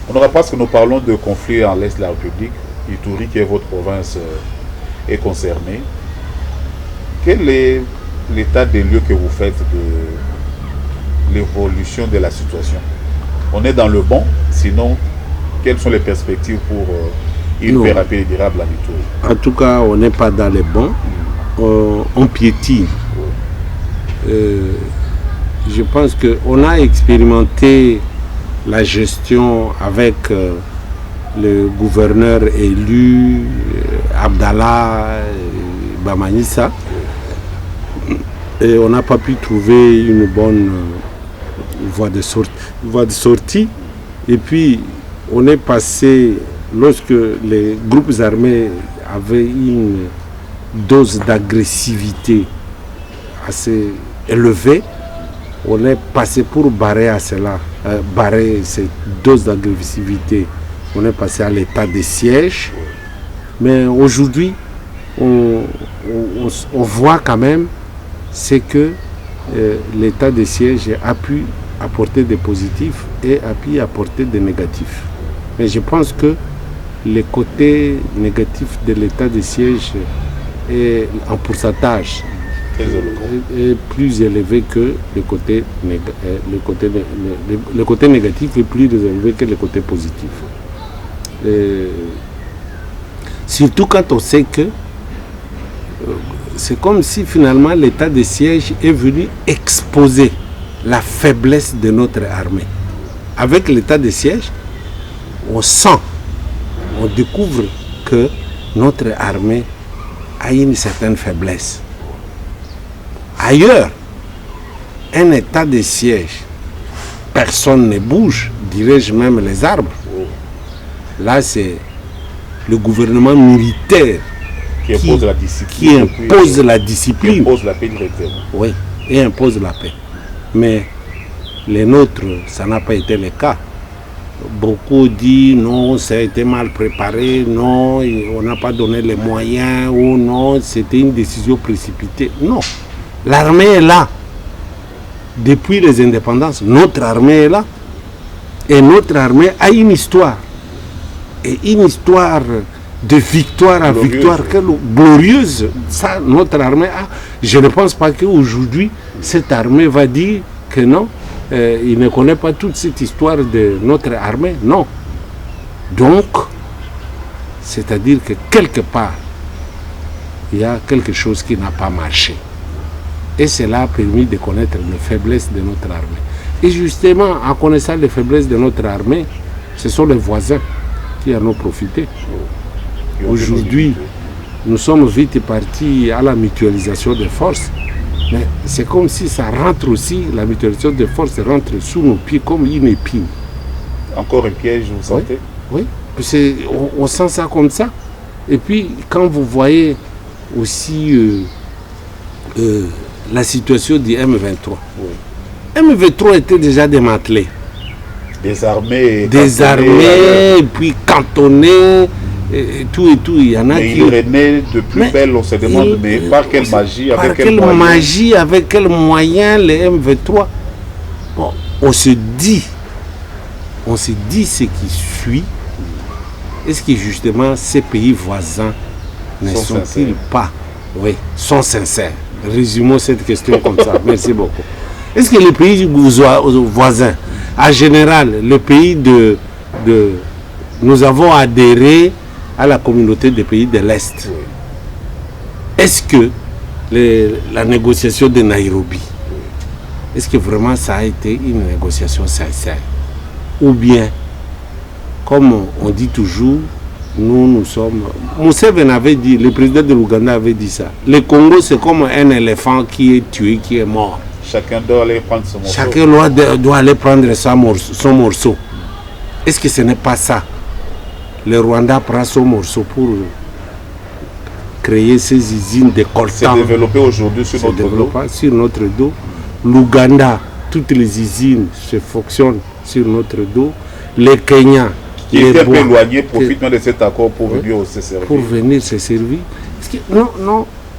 On n'aura pas ce que nous parlons de conflit en l'Est de la République. Ituri, qui est votre province, est concernée. Quel est l'état des lieux que vous faites de l'évolution de la situation? On est dans le bon, sinon, quelles sont les perspectives pour une paix rapide et durable en Ituri? En tout cas, on n'est pas dans les bons, on piétine. Je pense qu'on a expérimenté la gestion avec le gouverneur élu, Abdallah Bamanissa, et on n'a pas pu trouver une bonne voie de sortie. Et puis, on est passé, lorsque les groupes armés avaient une dose d'agressivité assez élevée, on est passé pour barrer à cela, barrer cette dose d'agressivité. On est passé à l'état de siège. Mais aujourd'hui, on voit quand même c'est que l'état de siège a pu apporter des positifs et a pu apporter des négatifs. Mais je pense que le côté négatif de l'état de siège est en pourcentage est plus élevé que le côté négatif est plus élevé que le côté positif. Surtout quand on sait que c'est comme si finalement l'état de siège est venu exposer la faiblesse de notre armée. Avec l'état de siège, on sent, on découvre que notre armée a une certaine faiblesse. Ailleurs, un état de siège, personne ne bouge, dirais-je même les arbres. Là, c'est le gouvernement militaire qui impose la discipline. Qui impose la paix directement. Oui, et impose la paix. Mais les nôtres, ça n'a pas été le cas. Beaucoup disent non, ça a été mal préparé, non, on n'a pas donné les moyens, ou non, c'était une décision précipitée. Non, l'armée est là. Depuis les indépendances, notre armée est là. Et notre armée a une histoire. Et une histoire de victoire à victoire glorieuse. Ça, notre armée a. Je ne pense pas qu'aujourd'hui, cette armée va dire que non, il ne connaît pas toute cette histoire de notre armée. Non. Donc, c'est-à-dire que quelque part, il y a quelque chose qui n'a pas marché. Et cela a permis de connaître les faiblesses de notre armée. Et justement, en connaissant les faiblesses de notre armée, ce sont les voisins qui en ont profité. Aujourd'hui, nous sommes vite partis à la mutualisation des forces, mais c'est comme si ça rentre aussi, la mutualisation des forces rentre sous nos pieds comme une épine. Encore un piège, vous sentez? Oui, on sent ça comme ça. Et puis, quand vous voyez aussi la situation du M23, M23 était déjà démantelé. Désarmé, et puis cantonné, et tout, il y en a mais qui... il renaît de plus belle, on se demande, mais par quelle magie, avec quel moyen les M23... Bon, on se dit ce qui suit, est-ce que justement ces pays voisins ne sont-ils pas, sont sincères? Résumons cette question comme ça, merci beaucoup. Est-ce que les pays voisins, en général, le pays nous avons adhéré à la communauté des pays de l'Est. Est-ce que la négociation de Nairobi, est-ce que vraiment ça a été une négociation sincère? Ou bien, comme on dit toujours, nous sommes... Museveni avait dit, le président de l'Ouganda avait dit ça. Le Congo, c'est comme un éléphant qui est tué, qui est mort. Chacun doit aller prendre son morceau. Chacun doit aller prendre son morceau. Est-ce que ce n'est pas ça? Le Rwanda prend son morceau pour créer ces usines de coltan. C'est développé aujourd'hui sur notre dos. L'Ouganda, toutes les usines fonctionnent sur notre dos. Le Kenya, qui est un peu éloigné, profite de cet accord pour venir se servir. Pour venir se servir. Parce que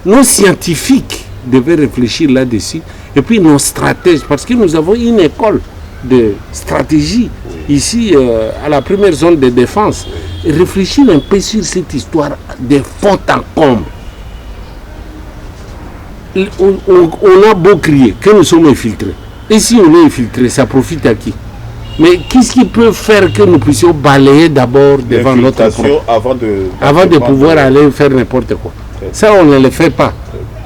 nos scientifiques devaient réfléchir là-dessus. Et puis nos stratèges, parce que nous avons une école de stratégie. Ici, à la première zone de défense, réfléchir un peu sur cette histoire de fond en comble. On a beau crier que nous sommes infiltrés. Et si on est infiltré, ça profite à qui? Mais qu'est-ce qui peut faire que nous puissions balayer d'abord devant notre propre avant de pouvoir aller faire n'importe quoi? Ça, on ne le fait pas.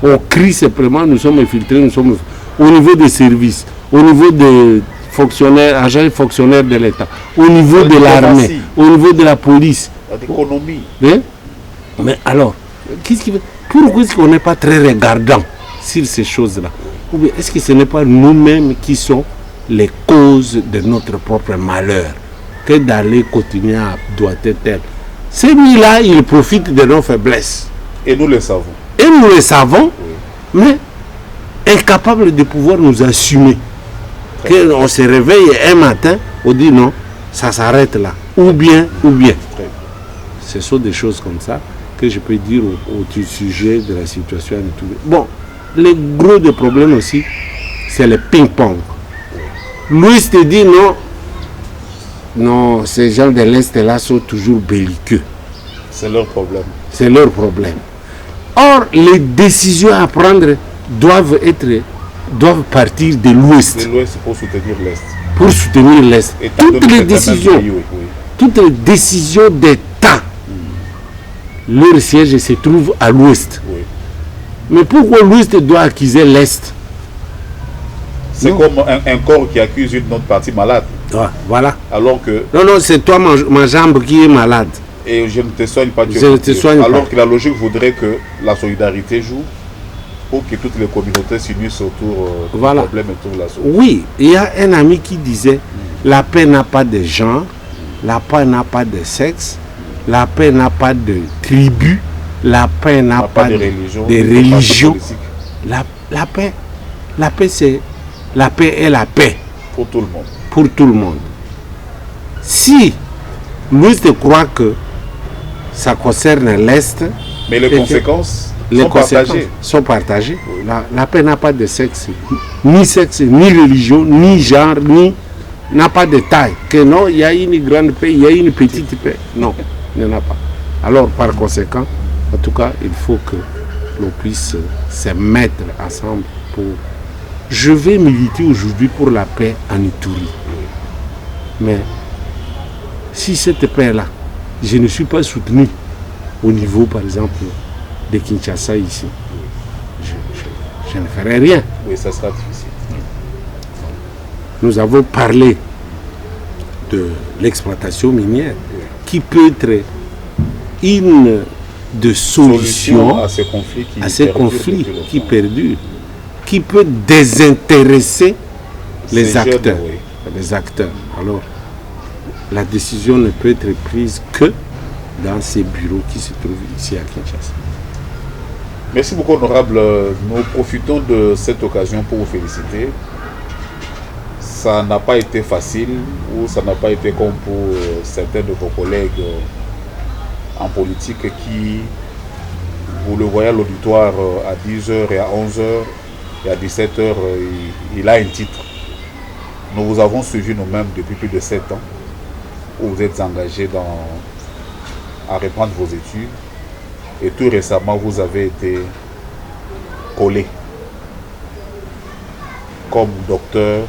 On crie simplement, nous sommes infiltrés, nous sommes au niveau des services, au niveau des fonctionnaires, agents fonctionnaires de l'État, au niveau de l'armée, au niveau de la police. L'économie. Hein? Mais alors, pourquoi est-ce qu'on n'est pas très regardant sur ces choses-là? Ou bien est-ce que ce n'est pas nous-mêmes qui sommes les causes de notre propre malheur que d'aller continuer à doiter tel? Celui-là, il profite de nos faiblesses. Et nous le savons. Et nous le savons, mais incapable de pouvoir nous assumer. Qu'on se réveille un matin, on dit non, ça s'arrête là. Ou bien. Ce sont des choses comme ça que je peux dire au sujet de la situation. Bon, le gros des problèmes aussi, c'est le ping-pong. L'Ouest dit non. Non, ces gens de l'Est là sont toujours belliqueux. C'est leur problème. C'est leur problème. Or, les décisions à prendre doivent partir de l'Ouest. De l'Ouest pour soutenir l'Est. Pour soutenir l'Est. Toutes les décisions d'État, leur siège se trouve à l'Ouest. Oui. Mais pourquoi l'Ouest doit accuser l'Est? C'est comme un corps qui accuse une autre partie malade. Ah, voilà. Alors que... Non, c'est toi, ma jambe qui est malade. Et je ne te soigne pas. Alors que la logique voudrait que la solidarité joue pour que toutes les communautés s'unissent autour du problème et autour de la solution. Oui, il y a un ami qui disait la paix n'a pas de genre, la paix n'a pas de sexe, la paix n'a pas de tribu, la paix n'a pas de religion. La paix c'est la paix est la paix. Pour tout le monde. Pour tout le monde. Si l'Ouest croit que ça concerne l'Est. Mais les conséquences sont partagées. Oui. La paix n'a pas de sexe, ni religion, ni genre, n'a pas de taille. Que non, il y a une grande paix, il y a une petite paix. Non, il n'y en a pas. Alors, par conséquent, en tout cas, il faut que l'on puisse se mettre ensemble pour... Je vais militer aujourd'hui pour la paix en Ituri. Mais si cette paix-là, je ne suis pas soutenu au niveau, par exemple, de Kinshasa ici, je ne ferai rien. Oui, ça sera difficile. Nous avons parlé de l'exploitation minière, qui peut être une de solutions à ces conflits qui perdurent, qui peut désintéresser les acteurs. Les acteurs. Alors, la décision ne peut être prise que dans ces bureaux qui se trouvent ici à Kinshasa. Merci beaucoup, honorable. Nous profitons de cette occasion pour vous féliciter. Ça n'a pas été facile, ou ça n'a pas été comme pour certains de vos collègues en politique qui, vous le voyez à l'auditoire, à 10h et à 11h et à 17h, il a un titre. Nous vous avons suivi nous-mêmes depuis plus de 7 ans, où vous êtes engagé à reprendre vos études. Et tout récemment, vous avez été collé comme docteur.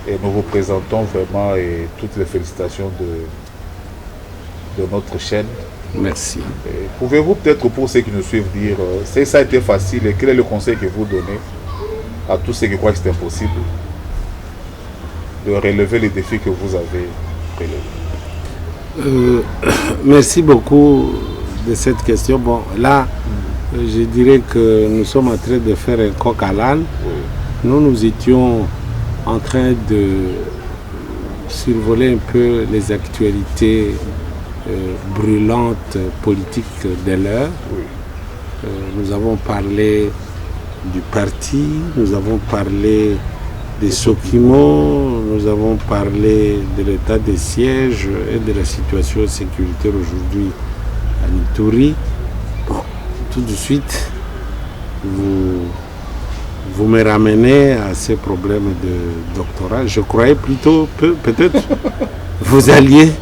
Et nous vous présentons vraiment toutes les félicitations de notre chaîne. Merci. Pouvez-vous peut-être, pour ceux qui nous suivent, dire si ça a été facile et quel est le conseil que vous donnez à tous ceux qui croient que c'est impossible de relever les défis que vous avez relevés? Merci beaucoup de cette question. Bon, là, je dirais que nous sommes en train de faire un coq à l'âne. Oui. Nous étions en train de survoler un peu les actualités brûlantes politiques de l'heure. Oui. Nous avons parlé du parti, nous avons parlé des Sokimo, nous avons parlé de l'état des sièges et de la situation sécuritaire aujourd'hui à Ituri. Bon, tout de suite, vous vous me ramenez à ces problèmes de doctorat. Je croyais plutôt, peut-être, vous alliez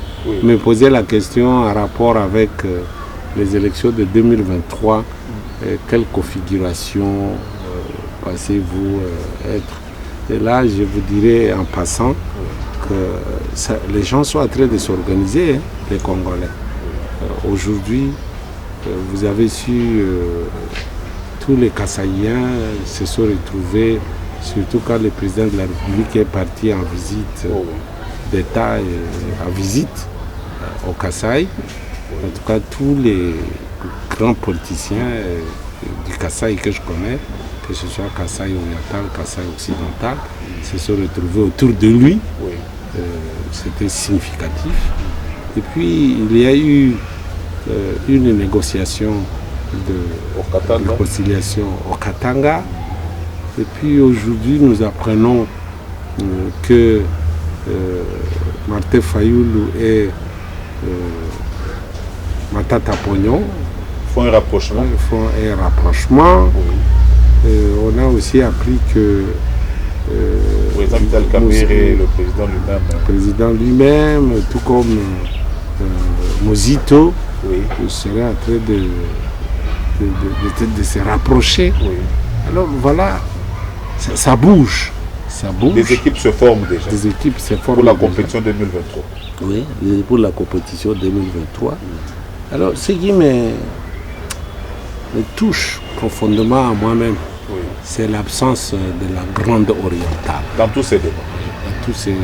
me poser la question en rapport avec les élections de 2023. Quelle configuration pensez-vous être? Et là, je vous dirais en passant que les gens sont en train de s'organiser, les Congolais. Aujourd'hui, vous avez su, tous les Kassaïens se sont retrouvés, surtout quand le président de la République est parti en visite d'État, en visite au Kasaï. En tout cas, tous les grands politiciens du Kasaï que je connais, que ce soit Kasaï oriental, Kasaï occidental, se sont retrouvés autour de lui. C'était significatif. Et puis, il y a eu une négociation de réconciliation au Katanga. Et puis, aujourd'hui, nous apprenons que Martin Fayoulou et Matata Pognon font un rapprochement. On a aussi appris que le président Vital Kamerhe et le président lui-même, tout comme Mozito, serait en train de se rapprocher. Alors voilà, ça bouge. Des équipes se forment déjà. Des équipes se forment pour la compétition 2023. Oui, pour la compétition 2023. Alors, ce qui me touche profondément à moi-même, c'est l'absence de la grande orientale. Dans tous ces domaines. Dans tous ces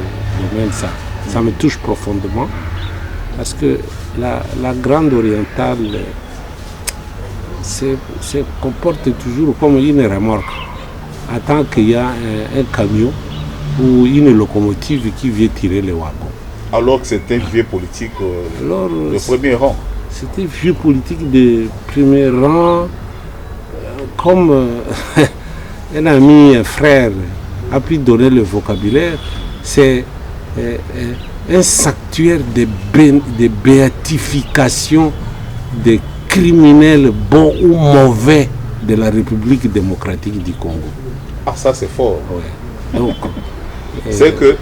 domaines, ça me touche profondément. Parce que la grande orientale se comporte toujours comme une remorque. En tant qu'il y a un camion ou une locomotive qui vient tirer les wagons. Alors que c'est un vieux politique de premier rang. C'était un vieux politique de premier rang, comme un ami, un frère a pu donner le vocabulaire. C'est un sanctuaire de béatification des criminels bons ou mauvais de la République démocratique du Congo. Ah, ça c'est fort. Ouais. Donc, c'est que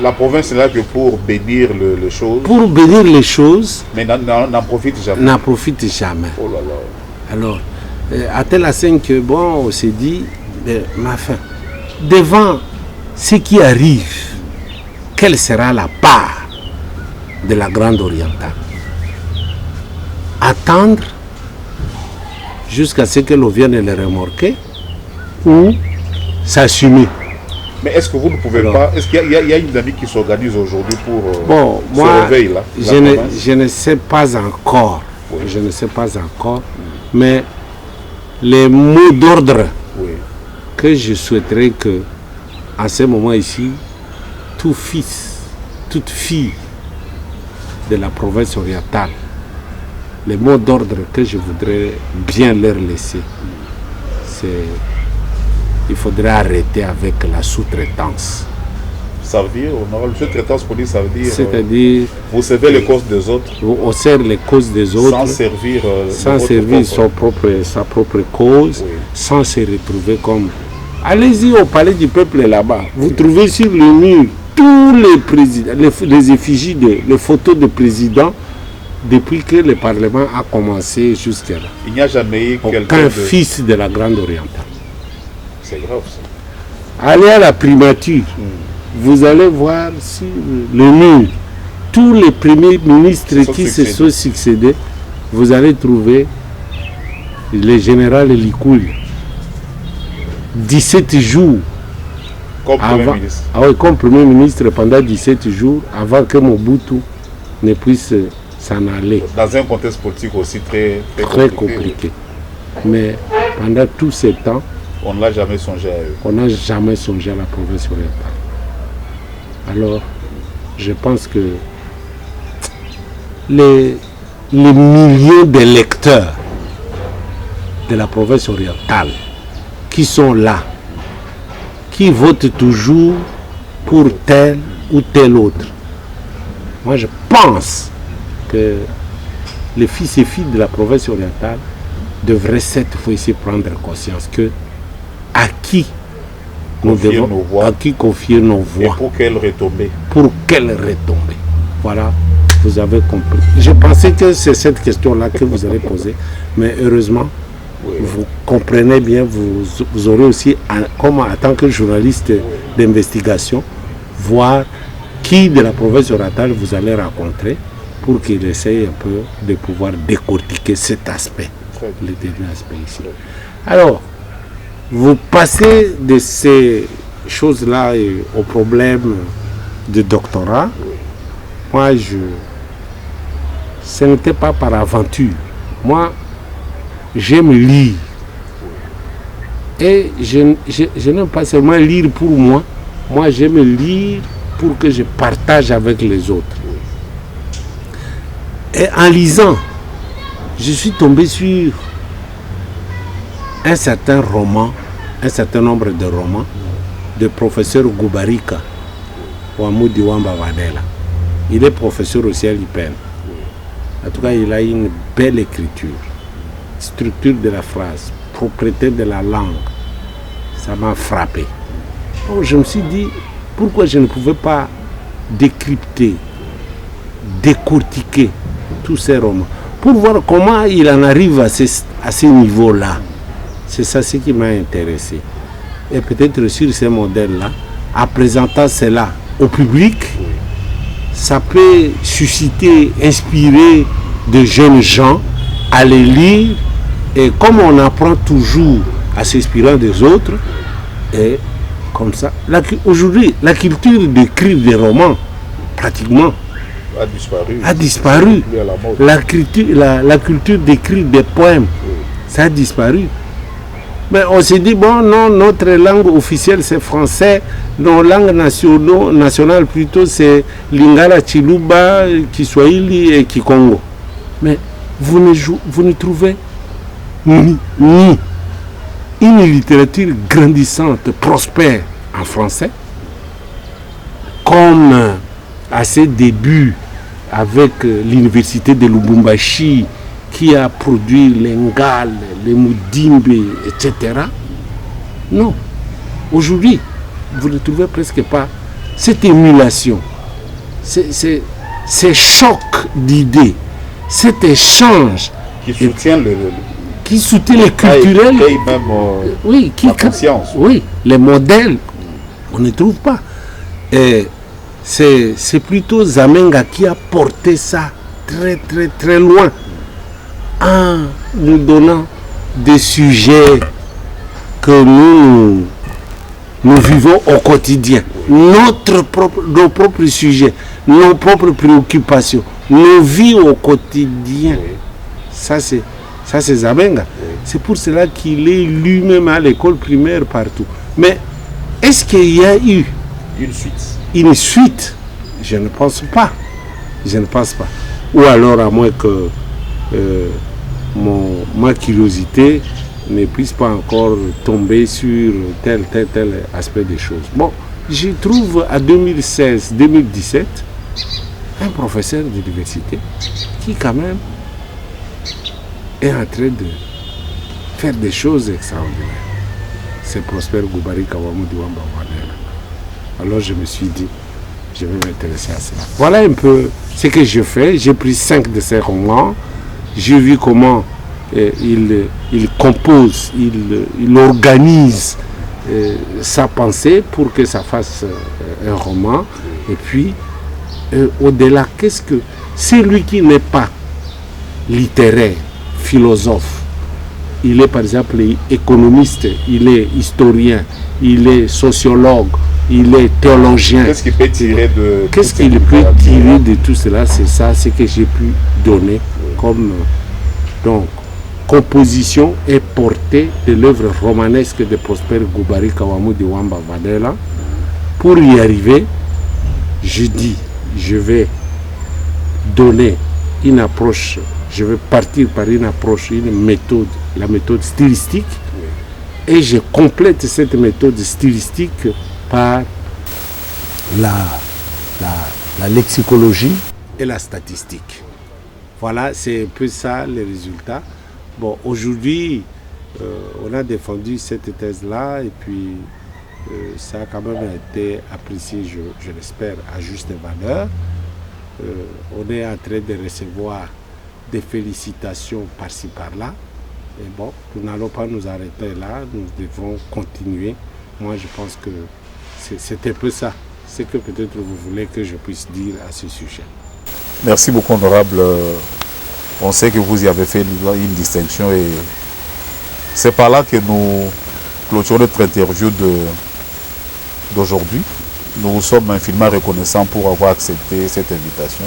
la province est là que pour bénir les choses. Pour bénir les choses. Mais n'en profite jamais. N'en profite jamais. Oh là là. Alors, à tel assain que, bon, on s'est dit, ma fin, devant ce qui arrive, quelle sera la part de la Grande Orientale? Attendre jusqu'à ce que l'on vienne les remorquer ou s'assumer. Mais est-ce que vous ne pouvez pas... Est-ce qu'il y a une dynamique qui s'organise aujourd'hui pour ce réveil-là? Je ne sais pas encore. Oui. Je ne sais pas encore. Mais les mots d'ordre que je souhaiterais que, à ce moment ici, tout fils, toute fille de la province orientale, les mots d'ordre que je voudrais bien leur laisser, c'est il faudrait arrêter avec la sous-traitance. Ça veut dire, la sous-traitance politique, ça veut dire... C'est-à-dire... Vous servez les causes des autres. On sert les causes des autres. Sans servir sa propre cause, sans se retrouver comme... Allez-y au palais du peuple là-bas. Vous trouvez sur le mur tous les présidents, les effigies, les photos de présidents depuis que le Parlement a commencé jusqu'à là. Il n'y a jamais eu aucun fils de la Grande Orientale. C'est grave ça. Allez à la primature, vous allez voir sur le mur tous les premiers ministres qui se sont succédés. Vous allez trouver le général Likouli. 17 jours comme Premier ministre. Comme Premier ministre pendant 17 jours avant que Mobutu ne puisse s'en aller. Dans un contexte politique aussi très compliqué. Mais pendant tout ce temps, on n'a jamais songé à eux. On n'a jamais songé à la province orientale. Alors, je pense que les millions d'électeurs de la province orientale qui sont là, qui votent toujours pour tel ou tel autre, moi je pense que les fils et filles de la province orientale devrait cette fois-ci prendre conscience que à qui nous devons confier nos voix. Et pour quelle retombée? Pour quelle retombée? Voilà, vous avez compris. Je pensais que c'est cette question-là que vous allez poser, mais heureusement, vous comprenez bien, vous aurez aussi, comme en tant que journaliste d'investigation, voir qui de la province orientale vous allez rencontrer pour qu'il essaye un peu de pouvoir décortiquer cet aspect, le dernier aspect ici. Alors, vous passez de ces choses-là au problème de doctorat. Moi, ce n'était pas par aventure. Moi, j'aime lire. Et je n'aime pas seulement lire pour moi. Moi, j'aime lire pour que je partage avec les autres. Et en lisant, je suis tombé sur un certain nombre de romans de professeur Goubarika, Ouamoudi Wamba Vadela. Il est professeur aussi à l'IPN. En tout cas, il a une belle écriture, structure de la phrase, propriété de la langue. Ça m'a frappé. Donc, je me suis dit, pourquoi je ne pouvais pas décrypter, décortiquer tous ces romans, pour voir comment il en arrive à ces niveaux-là. C'est ça ce qui m'a intéressé. Et peut-être sur ces modèles-là, en présentant cela au public, ça peut susciter, inspirer de jeunes gens à les lire. Et comme on apprend toujours à s'inspirer des autres, et comme ça, aujourd'hui, la culture d'écrire des romans, pratiquement, a disparu. La culture d'écrire des poèmes, ça a disparu. Mais on s'est dit, bon, non, notre langue officielle c'est français, nos langues nationales plutôt c'est Lingala, Chiluba, Kiswahili et Kikongo. Mais vous ne trouvez ni une littérature grandissante, prospère en français, comme à ses débuts avec l'université de Lubumbashi, qui a produit les Ngales, les Moudimbe, etc. Non. Aujourd'hui, vous ne trouvez presque pas cette émulation, ces chocs d'idées, cet échange qui soutient les culturels, la conscience. Oui, les modèles, on ne trouve pas. Et c'est plutôt Zamenga qui a porté ça très très très loin, en nous donnant des sujets que nous vivons au quotidien, nos propres sujets, nos propres préoccupations, nos vies au quotidien. Ça c'est Zamenga. C'est pour cela qu'il est lui-même à l'école primaire partout. Mais est-ce qu'il y a eu une suite? Je ne pense pas. Ou alors à moins que ma curiosité ne puisse pas encore tomber sur tel aspect des choses. Bon, je trouve à 2016-2017 un professeur d'université qui quand même est en train de faire des choses extraordinaires. C'est Prosper Goubarika Ouamoudi Wamba Vadela. Alors je me suis dit, je vais m'intéresser à cela. Voilà un peu ce que je fais. J'ai pris 5 de ces romans. J'ai vu comment il compose, il organise sa pensée pour que ça fasse un roman. Et puis, au-delà, qu'est-ce que... C'est lui qui n'est pas littéraire, philosophe. Il est par exemple économiste, il est historien, il est sociologue, il est théologien. Qu'est-ce qu'il peut tirer de tout cela? C'est ça, ce que j'ai pu donner comme donc composition et portée de l'œuvre romanesque de Prosper Goubarika Ouamoudi Wamba Vadela. Pour y arriver, je vais donner une approche, je vais partir par une approche, une méthode, la méthode stylistique, et je complète cette méthode stylistique par la lexicologie et la statistique. Voilà, c'est un peu ça les résultats. Bon, aujourd'hui, on a défendu cette thèse-là et puis ça a quand même été apprécié, je l'espère, à juste valeur. On est en train de recevoir des félicitations par-ci par-là. Et bon, nous n'allons pas nous arrêter là, nous devons continuer. Moi, je pense que c'est un peu ça, ce que peut-être vous voulez que je puisse dire à ce sujet. Merci beaucoup, honorable. On sait que vous y avez fait une distinction et c'est par là que nous clôturons notre interview d'aujourd'hui. Nous vous sommes infiniment reconnaissants pour avoir accepté cette invitation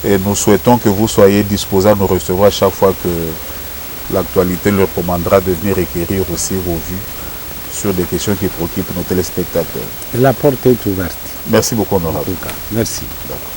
et nous souhaitons que vous soyez disposés à nous recevoir chaque fois que l'actualité le recommandera de venir requérir aussi vos vues sur des questions qui préoccupent nos téléspectateurs. La porte est ouverte. Merci beaucoup, honorable. En tout cas, merci. D'accord.